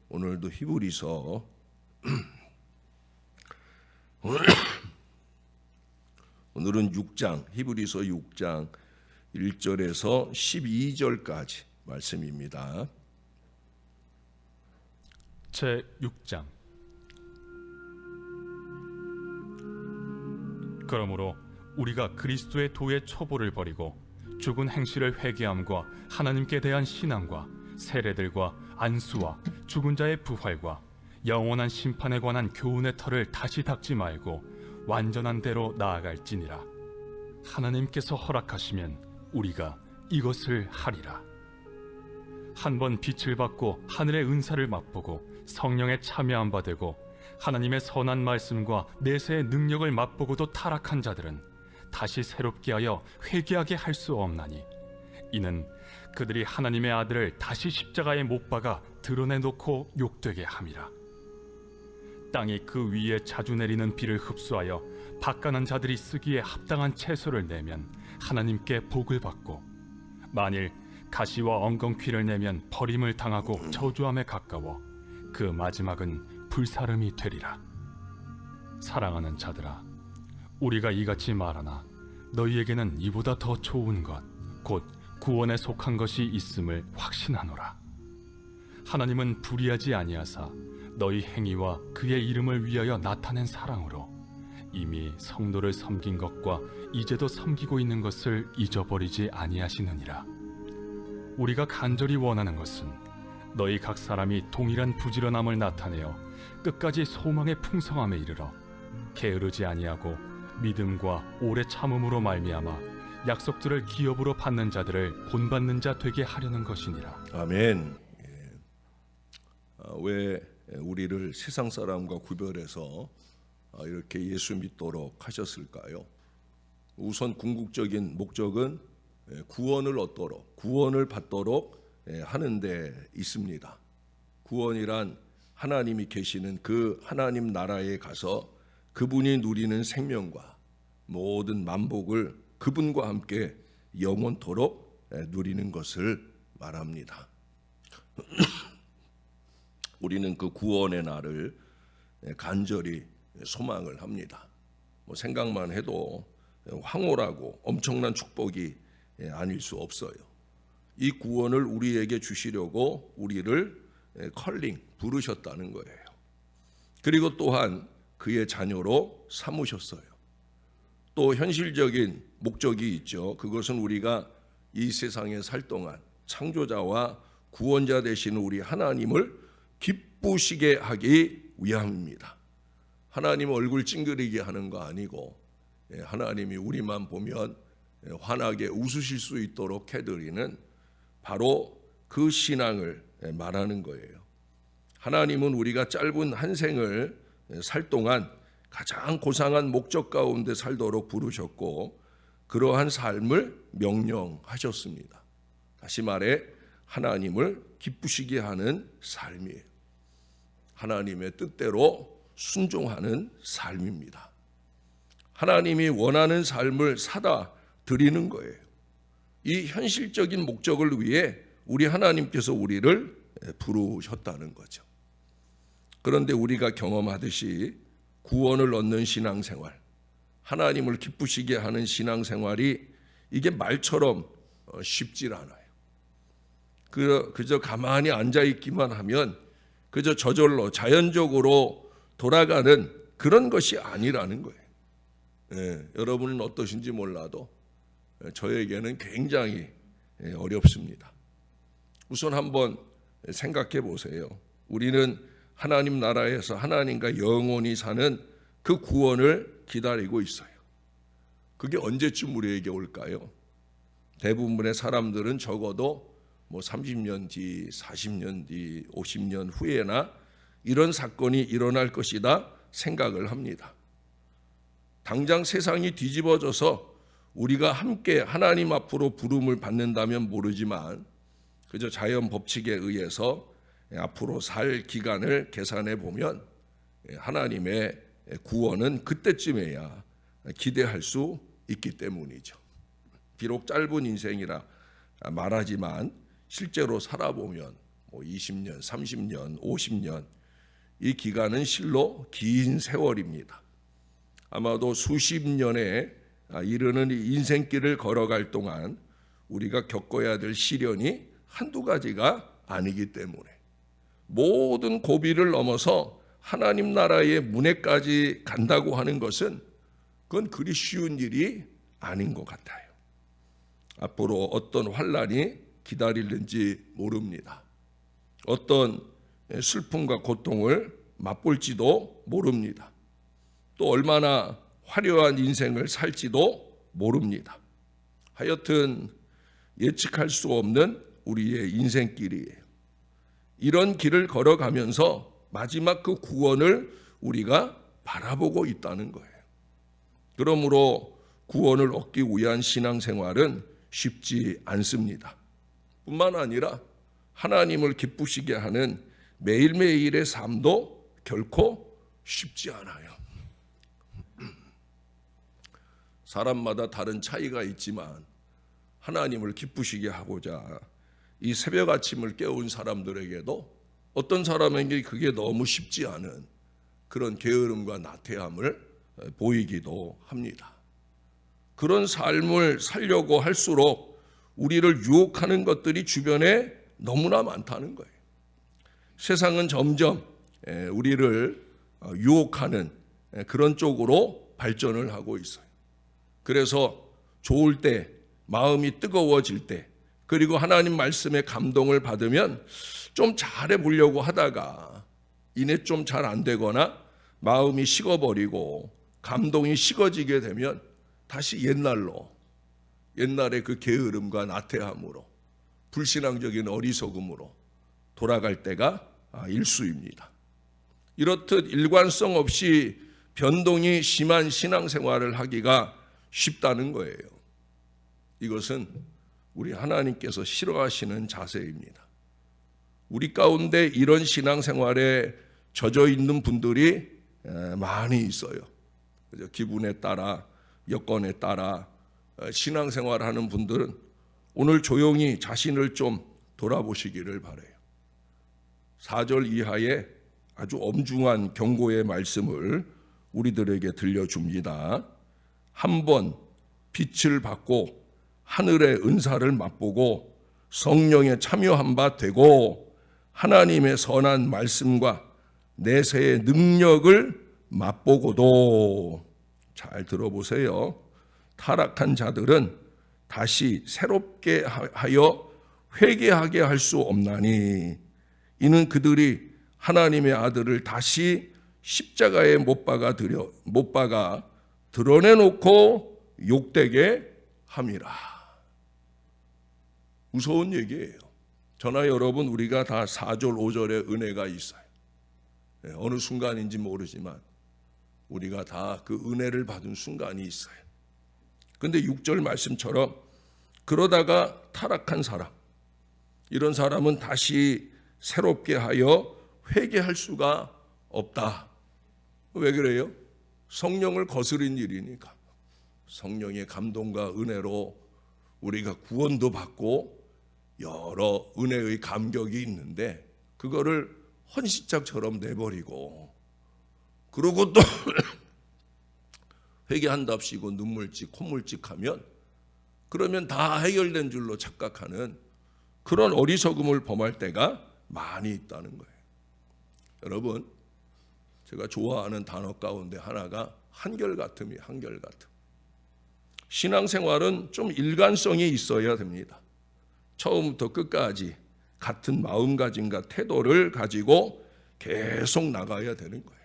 오늘도 히브리서 오늘은 6장, 히브리서 6장 1절에서 12절까지 말씀입니다. 제6장. 그러므로 우리가 그리스도의 도의 초보를 버리고 죽은 행실을 회개함과 하나님께 대한 신앙과 세례들과 안수와 죽은 자의 부활과 영원한 심판에 관한 교훈의 털을 다시 닦지 말고 완전한 대로 나아갈지니라. 하나님께서 허락하시면 우리가 이것을 하리라. 한번 빛을 받고 하늘의 은사를 맛보고 성령에 참여한 바 되고 하나님의 선한 말씀과 내세의 능력을 맛보고도 타락한 자들은 다시 새롭게 하여 회개하게 할 수 없나니, 이는 그들이 하나님의 아들을 다시 십자가에 못 박아 드러내놓고 욕되게 함이라. 땅이 그 위에 자주 내리는 비를 흡수하여 바가난 자들이 쓰기에 합당한 채소를 내면 하나님께 복을 받고, 만일 가시와 엉겅퀴를 내면 버림을 당하고 저주함에 가까워 그 마지막은 불사름이 되리라. 사랑하는 자들아, 우리가 이같이 말하나 너희에게는 이보다 더 좋은 것, 곧 구원에 속한 것이 있음을 확신하노라. 하나님은 불의하지 아니하사 너희 행위와 그의 이름을 위하여 나타낸 사랑으로 이미 성도를 섬긴 것과 이제도 섬기고 있는 것을 잊어버리지 아니하시느니라. 우리가 간절히 원하는 것은 너희 각 사람이 동일한 부지런함을 나타내어 끝까지 소망의 풍성함에 이르러 게으르지 아니하고 믿음과 오래 참음으로 말미암아 약속들을 기업으로 받는 자들을 본받는 자 되게 하려는 것이니라. 아멘. 왜 우리를 세상 사람과 구별해서 이렇게 예수 믿도록 하셨을까요? 우선 궁극적인 목적은 구원을 얻도록, 구원을 받도록 하는 데 있습니다. 구원이란 하나님이 계시는 그 하나님 나라에 가서 그분이 누리는 생명과 모든 만복을 그분과 함께 영원토록 누리는 것을 말합니다. 우리는 그 구원의 날을 간절히 소망을 합니다. 생각만 해도 황홀하고 엄청난 축복이 아닐 수 없어요. 이 구원을 우리에게 주시려고 우리를 컬링, 부르셨다는 거예요. 그리고 또한 그의 자녀로 삼으셨어요. 또 현실적인 목적이 있죠. 그것은 우리가 이 세상에 살 동안 창조자와 구원자 되시는 우리 하나님을 기쁘시게 하기 위함입니다. 하나님 얼굴 찡그리게 하는 거 아니고, 하나님이 우리만 보면 환하게 웃으실 수 있도록 해드리는 바로 그 신앙을 말하는 거예요. 하나님은 우리가 짧은 한 생을 살 동안 가장 고상한 목적 가운데 살도록 부르셨고, 그러한 삶을 명령하셨습니다. 다시 말해 하나님을 기쁘시게 하는 삶이에요. 하나님의 뜻대로 순종하는 삶입니다. 하나님이 원하는 삶을 사다 드리는 거예요. 이 현실적인 목적을 위해 우리 하나님께서 우리를 부르셨다는 거죠. 그런데 우리가 경험하듯이 구원을 얻는 신앙생활, 하나님을 기쁘시게 하는 신앙생활이 이게 말처럼 쉽질 않아요. 그저 가만히 앉아있기만 하면 그저 저절로 자연적으로 돌아가는 그런 것이 아니라는 거예요. 여러분은 어떠신지 몰라도 저에게는 굉장히 어렵습니다. 우선 한번 생각해 보세요. 우리는 하나님 나라에서 하나님과 영원히 사는 그 구원을 기다리고 있어요. 그게 언제쯤 우리에게 올까요? 대부분의 사람들은 적어도 30년 뒤, 40년 뒤, 50년 후에나 이런 사건이 일어날 것이다 생각을 합니다. 당장 세상이 뒤집어져서 우리가 함께 하나님 앞으로 부름을 받는다면 모르지만, 그저 자연 법칙에 의해서 앞으로 살 기간을 계산해 보면 하나님의 구원은 그때쯤에야 기대할 수 있기 때문이죠. 비록 짧은 인생이라 말하지만 실제로 살아보면 20년, 30년, 50년 이 기간은 실로 긴 세월입니다. 아마도 수십 년에 이르는 이 인생길을 걸어갈 동안 우리가 겪어야 될 시련이 한두 가지가 아니기 때문에 모든 고비를 넘어서 하나님 나라의 문에까지 간다고 하는 것은 그건 그리 쉬운 일이 아닌 것 같아요. 앞으로 어떤 환난이 기다리는지 모릅니다. 어떤 슬픔과 고통을 맛볼지도 모릅니다. 또 얼마나 화려한 인생을 살지도 모릅니다. 하여튼 예측할 수 없는 우리의 인생길이에요. 이런 길을 걸어가면서 마지막 그 구원을 우리가 바라보고 있다는 거예요. 그러므로 구원을 얻기 위한 신앙생활은 쉽지 않습니다. 뿐만 아니라 하나님을 기쁘시게 하는 매일매일의 삶도 결코 쉽지 않아요. 사람마다 다른 차이가 있지만 하나님을 기쁘시게 하고자 이 새벽 아침을 깨운 사람들에게도 어떤 사람에게 그게 너무 쉽지 않은 그런 게으름과 나태함을 보이기도 합니다. 그런 삶을 살려고 할수록 우리를 유혹하는 것들이 주변에 너무나 많다는 거예요. 세상은 점점 우리를 유혹하는 그런 쪽으로 발전을 하고 있어요. 그래서 좋을 때, 마음이 뜨거워질 때, 그리고 하나님 말씀에 감동을 받으면 좀 잘해 보려고 하다가 이내 좀 잘 안 되거나 마음이 식어버리고 감동이 식어지게 되면 다시 옛날의 그 게으름과 나태함으로 불신앙적인 어리석음으로 돌아갈 때가 일수입니다. 이렇듯 일관성 없이 변동이 심한 신앙생활을 하기가 쉽다는 거예요. 이것은 우리 하나님께서 싫어하시는 자세입니다. 우리 가운데 이런 신앙생활에 젖어 있는 분들이 많이 있어요. 기분에 따라, 여건에 따라 신앙생활하는 분들은 오늘 조용히 자신을 좀 돌아보시기를 바라요. 4절 이하의 아주 엄중한 경고의 말씀을 우리들에게 들려줍니다. 한번 빛을 받고 하늘의 은사를 맛보고 성령에 참여한 바 되고 하나님의 선한 말씀과 내세의 능력을 맛보고도, 잘 들어보세요. 타락한 자들은 다시 새롭게 하여 회개하게 할 수 없나니 이는 그들이 하나님의 아들을 다시 십자가에 못 박아 드러내놓고 욕되게 함이라. 무서운 얘기예요. 저나 여러분 우리가 다 4절 5절의 은혜가 있어요. 어느 순간인지 모르지만 우리가 다 그 은혜를 받은 순간이 있어요. 그런데 6절 말씀처럼 그러다가 타락한 사람, 이런 사람은 다시 새롭게 하여 회개할 수가 없다. 왜 그래요? 성령을 거스린 일이니까. 성령의 감동과 은혜로 우리가 구원도 받고 여러 은혜의 감격이 있는데 그거를 헌시짝처럼 내버리고, 그러고 또 회개한답시고 눈물찍 콧물찍 하면 그러면 다 해결된 줄로 착각하는 그런 어리석음을 범할 때가 많이 있다는 거예요. 여러분, 제가 좋아하는 단어 가운데 하나가 한결같음이에요. 한결같음. 신앙생활은 좀 일관성이 있어야 됩니다. 처음부터 끝까지 같은 마음가짐과 태도를 가지고 계속 나가야 되는 거예요.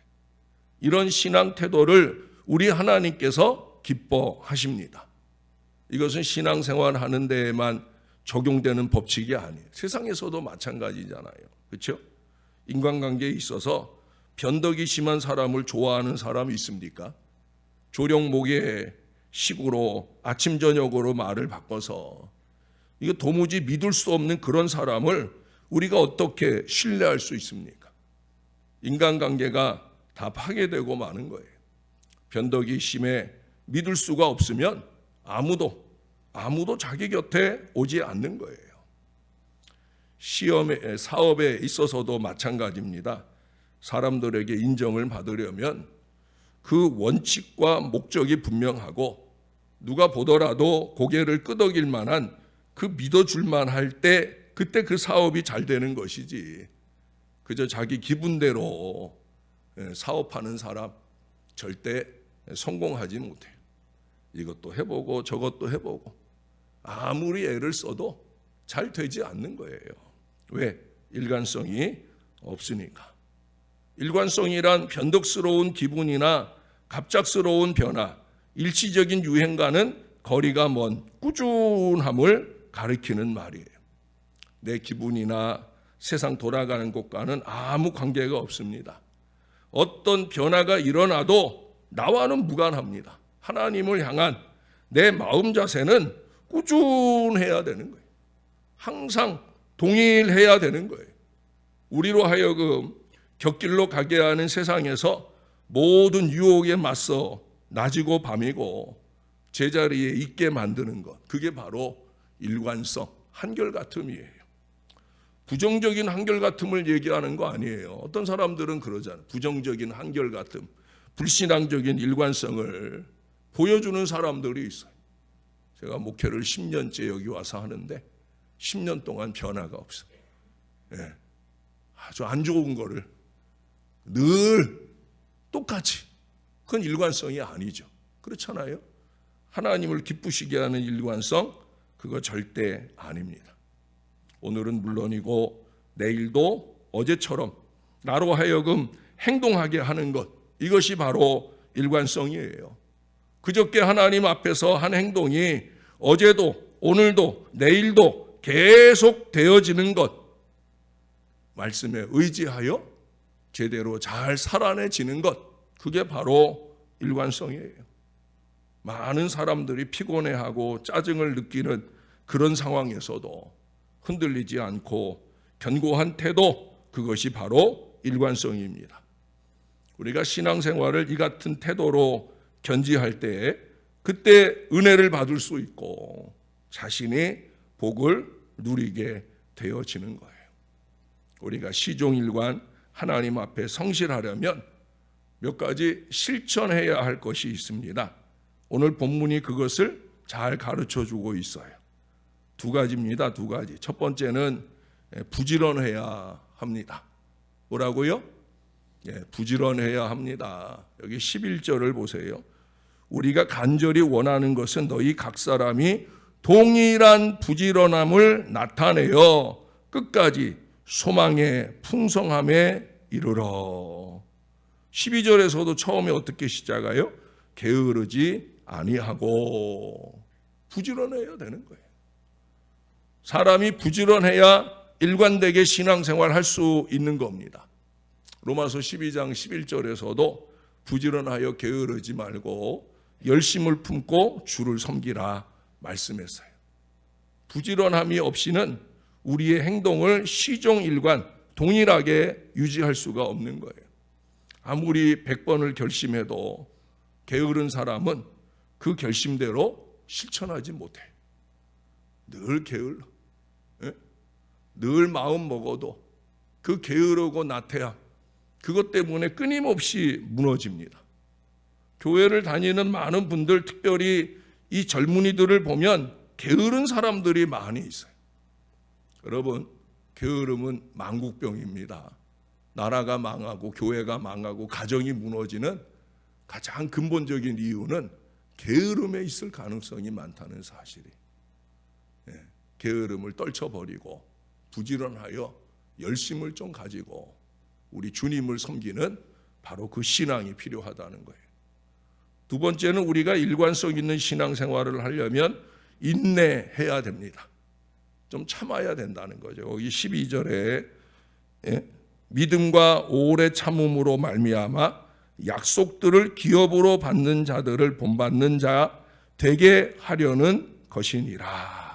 이런 신앙 태도를 우리 하나님께서 기뻐하십니다. 이것은 신앙생활 하는 데에만 적용되는 법칙이 아니에요. 세상에서도 마찬가지잖아요. 그렇죠? 인간관계에 있어서 변덕이 심한 사람을 좋아하는 사람이 있습니까? 조령목의 식으로 아침 저녁으로 말을 바꿔서 이거 도무지 믿을 수 없는 그런 사람을 우리가 어떻게 신뢰할 수 있습니까? 인간관계가 다 파괴되고 마는 거예요. 변덕이 심해 믿을 수가 없으면 아무도 자기 곁에 오지 않는 거예요. 시험에, 사업에 있어서도 마찬가지입니다. 사람들에게 인정을 받으려면 그 원칙과 목적이 분명하고 누가 보더라도 고개를 끄덕일 만한 그 믿어줄만 할 때 그때 그 사업이 잘 되는 것이지, 그저 자기 기분대로 사업하는 사람 절대 성공하지 못해요. 이것도 해보고 저것도 해보고 아무리 애를 써도 잘 되지 않는 거예요. 왜? 일관성이 없으니까. 일관성이란 변덕스러운 기분이나 갑작스러운 변화, 일시적인 유행과는 거리가 먼 꾸준함을 가리키는 말이에요. 내 기분이나 세상 돌아가는 것과는 아무 관계가 없습니다. 어떤 변화가 일어나도 나와는 무관합니다. 하나님을 향한 내 마음 자세는 꾸준해야 되는 거예요. 항상 동일해야 되는 거예요. 우리로 하여금 곁길로 가게 하는 세상에서 모든 유혹에 맞서 낮이고 밤이고 제자리에 있게 만드는 것, 그게 바로 일관성, 한결같음이에요. 부정적인 한결같음을 얘기하는 거 아니에요. 어떤 사람들은 그러잖아요. 부정적인 한결같음, 불신앙적인 일관성을 보여주는 사람들이 있어요. 제가 목회를 10년째 여기 와서 하는데 10년 동안 변화가 없어요. 예. 아주 안 좋은 거를 늘 똑같이, 그건 일관성이 아니죠. 그렇잖아요. 하나님을 기쁘시게 하는 일관성, 그거 절대 아닙니다. 오늘은 물론이고 내일도 어제처럼 나로 하여금 행동하게 하는 것, 이것이 바로 일관성이에요. 그저께 하나님 앞에서 한 행동이 어제도 오늘도 내일도 계속 되어지는 것, 말씀에 의지하여 제대로 잘 살아내지는 것, 그게 바로 일관성이에요. 많은 사람들이 피곤해하고 짜증을 느끼는 그런 상황에서도 흔들리지 않고 견고한 태도, 그것이 바로 일관성입니다. 우리가 신앙생활을 이 같은 태도로 견지할 때 그때 은혜를 받을 수 있고 자신이 복을 누리게 되어지는 거예요. 우리가 시종일관 하나님 앞에 성실하려면 몇 가지 실천해야 할 것이 있습니다. 오늘 본문이 그것을 잘 가르쳐주고 있어요. 두 가지입니다. 두 가지. 첫 번째는 부지런해야 합니다. 뭐라고요? 부지런해야 합니다. 여기 11절을 보세요. 우리가 간절히 원하는 것은 너희 각 사람이 동일한 부지런함을 나타내어 끝까지 소망의 풍성함에 이르러. 12절에서도 처음에 어떻게 시작해요? 게으르지 아니하고. 부지런해야 되는 거예요. 사람이 부지런해야 일관되게 신앙생활 할 수 있는 겁니다. 로마서 12장 11절에서도 부지런하여 게으르지 말고 열심을 품고 주를 섬기라 말씀했어요. 부지런함이 없이는 우리의 행동을 시종일관 동일하게 유지할 수가 없는 거예요. 아무리 100번을 결심해도 게으른 사람은 그 결심대로 실천하지 못해. 늘 게을러. 늘 마음 먹어도 그 게으르고 나태함, 그것 때문에 끊임없이 무너집니다. 교회를 다니는 많은 분들, 특별히 이 젊은이들을 보면 게으른 사람들이 많이 있어요. 여러분, 게으름은 만국병입니다. 나라가 망하고 교회가 망하고 가정이 무너지는 가장 근본적인 이유는 게으름에 있을 가능성이 많다는 사실이. 게으름을 떨쳐버리고 부지런하여 열심을 좀 가지고 우리 주님을 섬기는 바로 그 신앙이 필요하다는 거예요. 두 번째는 우리가 일관성 있는 신앙생활을 하려면 인내해야 됩니다. 좀 참아야 된다는 거죠. 여기 12절에 믿음과 오래 참음으로 말미암아 약속들을 기업으로 받는 자들을 본받는 자 되게 하려는 것이니라.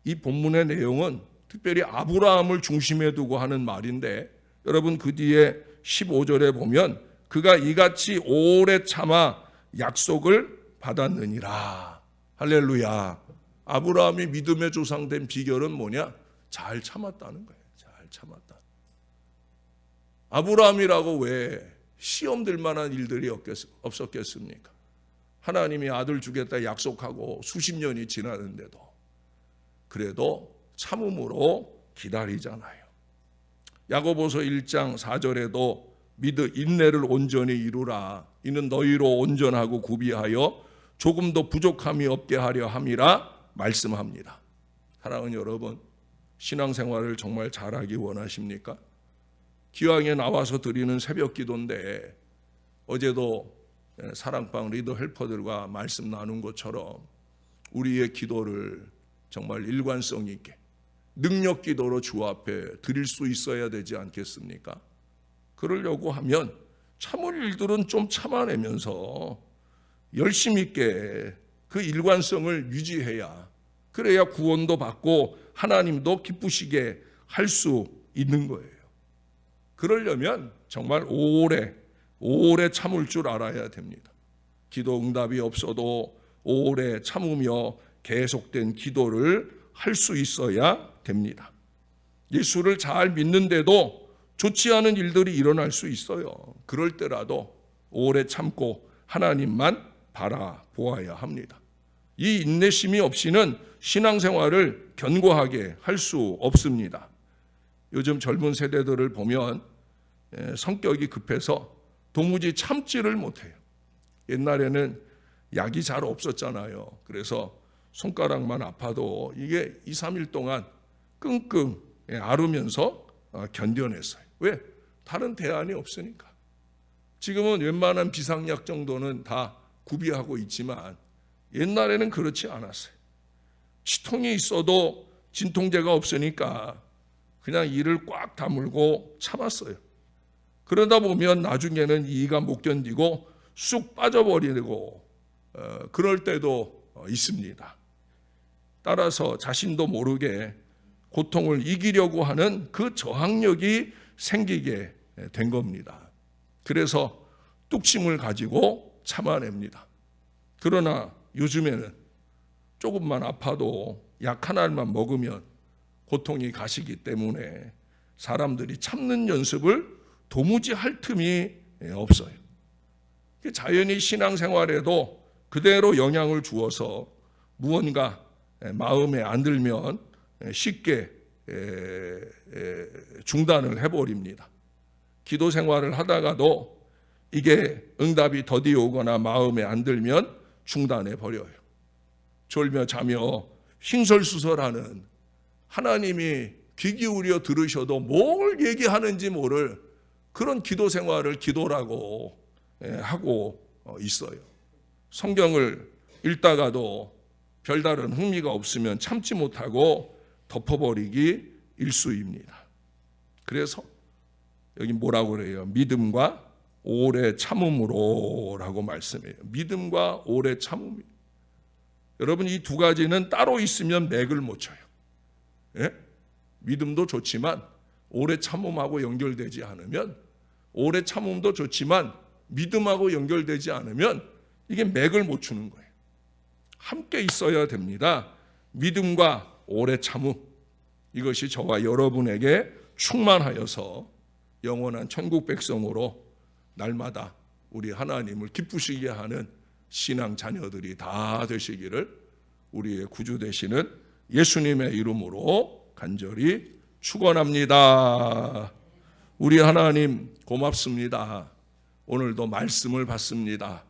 이 본문의 내용은 특별히 아브라함을 중심에 두고 하는 말인데, 여러분 그 뒤에 15절에 보면 그가 이같이 오래 참아 약속을 받았느니라. 할렐루야. 아브라함이 믿음의 조상 된 비결은 뭐냐? 잘 참았다는 거예요. 잘 참았다. 아브라함이라고 왜 시험 들 만한 일들이 없었겠습니까? 하나님이 아들 주겠다 약속하고 수십 년이 지났는데도 그래도 참음으로 기다리잖아요. 야고보서 1장 4절에도 인내를 온전히 이루라. 이는 너희로 온전하고 구비하여 조금도 부족함이 없게 하려 함이라 말씀합니다. 사랑하는 여러분, 신앙생활을 정말 잘하기 원하십니까? 기왕에 나와서 드리는 새벽 기도인데 어제도 사랑방 리더 헬퍼들과 말씀 나눈 것처럼 우리의 기도를 정말 일관성 있게 능력 기도로 주 앞에 드릴 수 있어야 되지 않겠습니까? 그러려고 하면 참을 일들은 좀 참아내면서 열심 있게 그 일관성을 유지해야, 그래야 구원도 받고 하나님도 기쁘시게 할 수 있는 거예요. 그러려면 정말 오래 참을 줄 알아야 됩니다. 기도 응답이 없어도 오래 참으며 계속된 기도를 할 수 있어야 됩니다. 예수를 잘 믿는데도 좋지 않은 일들이 일어날 수 있어요. 그럴 때라도 오래 참고 하나님만 바라보아야 합니다. 이 인내심이 없이는 신앙생활을 견고하게 할 수 없습니다. 요즘 젊은 세대들을 보면 성격이 급해서 도무지 참지를 못해요. 옛날에는 약이 잘 없었잖아요. 그래서 손가락만 아파도 이게 2, 3일 동안 끙끙 앓으면서 견뎌냈어요. 왜? 다른 대안이 없으니까. 지금은 웬만한 비상약 정도는 다 구비하고 있지만 옛날에는 그렇지 않았어요. 치통이 있어도 진통제가 없으니까 그냥 이를 꽉 다물고 참았어요. 그러다 보면 나중에는 이가 못 견디고 쑥 빠져버리고 그럴 때도 있습니다. 따라서 자신도 모르게 고통을 이기려고 하는 그 저항력이 생기게 된 겁니다. 그래서 뚝심을 가지고 참아냅니다. 그러나 요즘에는 조금만 아파도 약 하나만 먹으면 고통이 가시기 때문에 사람들이 참는 연습을 도무지 할 틈이 없어요. 자연히 신앙생활에도 그대로 영향을 주어서 무언가 마음에 안 들면 쉽게 중단을 해버립니다. 기도 생활을 하다가도 이게 응답이 더디 오거나 마음에 안 들면 중단해 버려요. 졸며 자며 횡설수설하는, 하나님이 귀 기울여 들으셔도 뭘 얘기하는지 모를 그런 기도 생활을 기도라고 하고 있어요. 성경을 읽다가도 별다른 흥미가 없으면 참지 못하고 덮어버리기 일쑤입니다. 그래서 여기 뭐라고 그래요? 믿음과 오래 참음으로 라고 말씀해요. 믿음과 오래 참음. 여러분, 이 두 가지는 따로 있으면 맥을 못 쳐요. 예? 믿음도 좋지만 오래 참음하고 연결되지 않으면, 오래 참음도 좋지만 믿음하고 연결되지 않으면 이게 맥을 못 추는 거예요. 함께 있어야 됩니다. 믿음과 오래 참음, 이것이 저와 여러분에게 충만하여서 영원한 천국 백성으로 날마다 우리 하나님을 기쁘시게 하는 신앙 자녀들이 다 되시기를 우리의 구주 되시는 예수님의 이름으로 간절히 축원합니다. 우리 하나님 고맙습니다. 오늘도 말씀을 받습니다.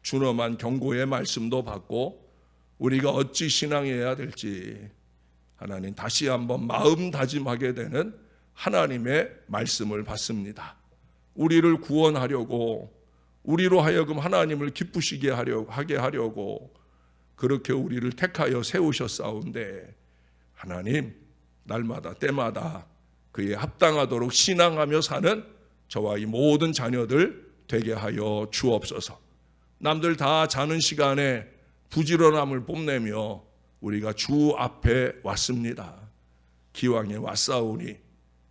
준엄한 경고의 말씀도 받고 우리가 어찌 신앙해야 될지 하나님 다시 한번 마음 다짐하게 되는 하나님의 말씀을 받습니다. 우리를 구원하려고, 우리로 하여금 하나님을 기쁘시게 하게 하려고 그렇게 우리를 택하여 세우셨사온데, 하나님 날마다 때마다 그에 합당하도록 신앙하며 사는 저와 이 모든 자녀들 되게 하여 주옵소서. 남들 다 자는 시간에 부지런함을 뽐내며 우리가 주 앞에 왔습니다. 기왕에 왔사오니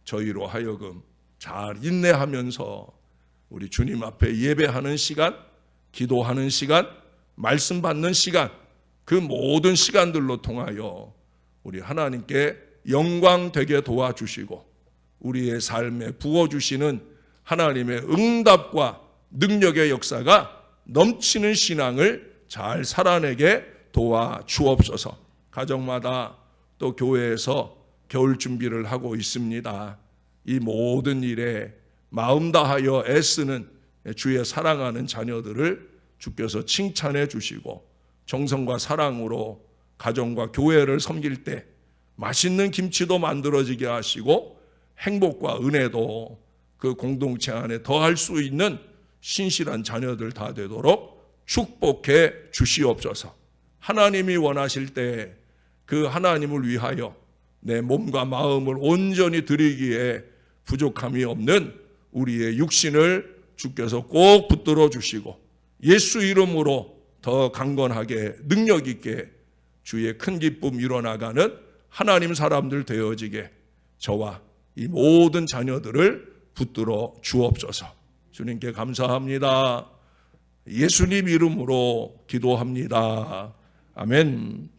저희로 하여금 잘 인내하면서 우리 주님 앞에 예배하는 시간, 기도하는 시간, 말씀 받는 시간 그 모든 시간들로 통하여 우리 하나님께 영광 되게 도와주시고 우리의 삶에 부어주시는 하나님의 응답과 능력의 역사가 넘치는 신앙을 잘 살아내게 도와주옵소서. 가정마다 또 교회에서 겨울 준비를 하고 있습니다. 이 모든 일에 마음 다하여 애쓰는 주의 사랑하는 자녀들을 주께서 칭찬해 주시고 정성과 사랑으로 가정과 교회를 섬길 때 맛있는 김치도 만들어지게 하시고 행복과 은혜도 그 공동체 안에 더할 수 있는 신실한 자녀들 다 되도록 축복해 주시옵소서. 하나님이 원하실 때 그 하나님을 위하여 내 몸과 마음을 온전히 드리기에 부족함이 없는 우리의 육신을 주께서 꼭 붙들어 주시고 예수 이름으로 더 강건하게 능력 있게 주의 큰 기쁨 이뤄나가는 하나님 사람들 되어지게 저와 이 모든 자녀들을 붙들어 주옵소서. 주님께 감사합니다. 예수님 이름으로 기도합니다. 아멘.